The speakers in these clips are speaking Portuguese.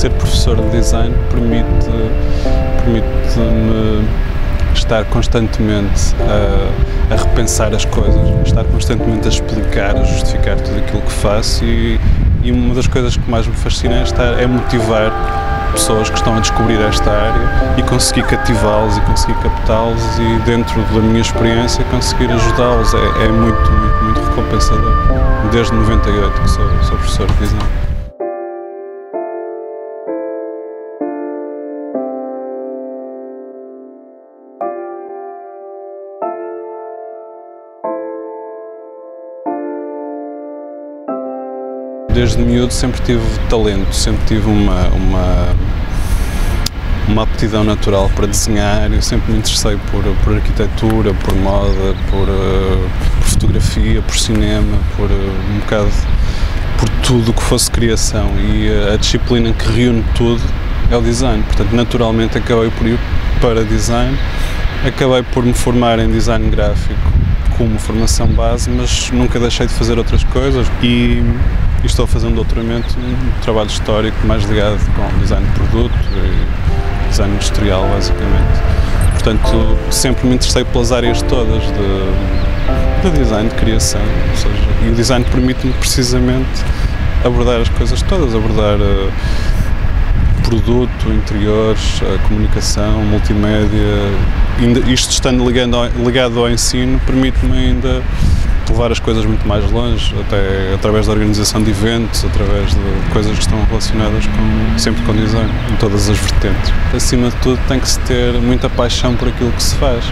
ser professor de design permite-me estar constantemente a repensar as coisas, estar constantemente a explicar, a justificar tudo aquilo que faço e uma das coisas que mais me fascina é motivar pessoas que estão a descobrir esta área e conseguir cativá-los e conseguir captá-los e, dentro da minha experiência, conseguir ajudá-los. É muito, muito, muito recompensador. Desde 98 que sou professor de design. Desde miúdo sempre tive talento, sempre tive uma aptidão natural para desenhar. Eu sempre me interessei por arquitetura, por moda, por fotografia, por cinema, um bocado por tudo que fosse criação, e a disciplina que reúne tudo é o design. Portanto, naturalmente acabei por ir para design, acabei por me formar em design gráfico como formação base, mas nunca deixei de fazer outras coisas e estou a fazer um doutoramento num trabalho histórico mais ligado com design de produto e design industrial, basicamente. Portanto, sempre me interessei pelas áreas todas de design, de criação, ou seja, e o design permite-me precisamente abordar as coisas todas, abordar produto, interiores, comunicação, multimédia. Isto estando ligado ao ensino, permite-me ainda levar as coisas muito mais longe, até através da organização de eventos, através de coisas que estão relacionadas sempre com design, em todas as vertentes. Acima de tudo, tem que se ter muita paixão por aquilo que se faz,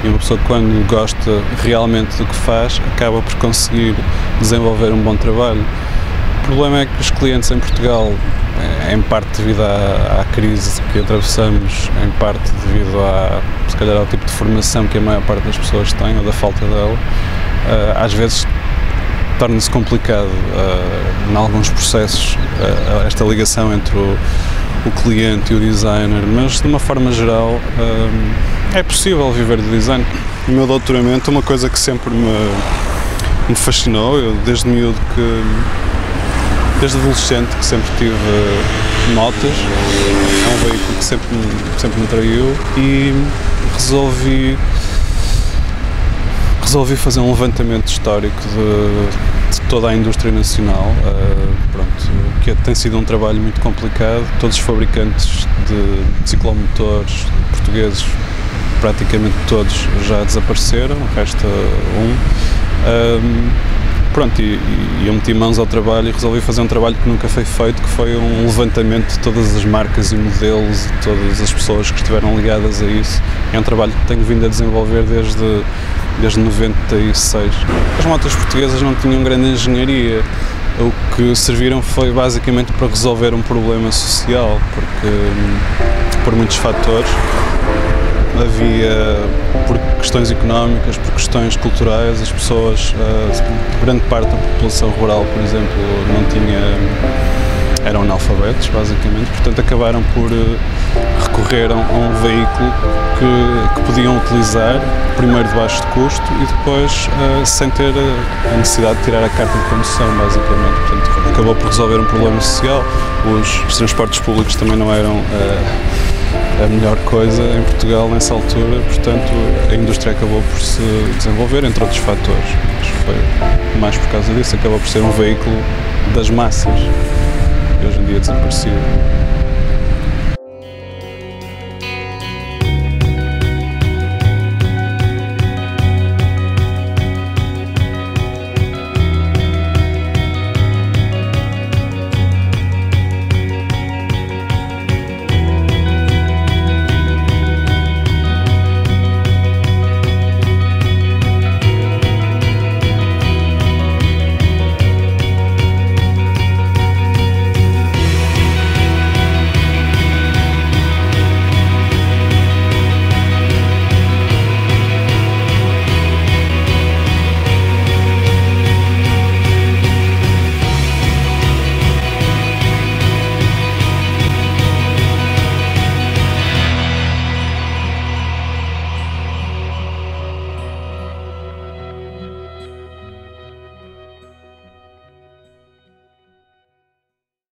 e uma pessoa, quando gosta realmente do que faz, acaba por conseguir desenvolver um bom trabalho. O problema é que os clientes em Portugal, em parte devido à crise que atravessamos, em parte devido se calhar ao tipo de formação que a maior parte das pessoas tem, ou da falta dela, às vezes torna-se complicado em alguns processos esta ligação entre o cliente e o designer, mas de uma forma geral é possível viver de design. No meu doutoramento, uma coisa que sempre me fascinou, eu desde miúdo desde adolescente que sempre tive notas, é um veículo que sempre me atraiu, e resolvi fazer um levantamento histórico de toda a indústria nacional, que tem sido um trabalho muito complicado. Todos os fabricantes de ciclomotores portugueses, praticamente todos, já desapareceram, resta um. E eu meti mãos ao trabalho e resolvi fazer um trabalho que nunca foi feito, que foi um levantamento de todas as marcas e modelos, de todas as pessoas que estiveram ligadas a isso. É um trabalho que tenho vindo a desenvolver desde 96. As motas portuguesas não tinham grande engenharia, o que serviram foi basicamente para resolver um problema social, porque por muitos fatores havia, por questões económicas, por questões culturais, as pessoas, grande parte da população rural, por exemplo, eram analfabetos, basicamente, portanto acabaram por recorrer a um veículo que podiam utilizar, primeiro de baixo custo e depois sem ter a necessidade de tirar a carta de condução, basicamente. Portanto, acabou por resolver um problema social. Os transportes públicos também não eram a melhor coisa em Portugal nessa altura, portanto a indústria acabou por se desenvolver, entre outros fatores, mas foi mais por causa disso, acabou por ser um veículo das massas, e hoje em dia desaparecido.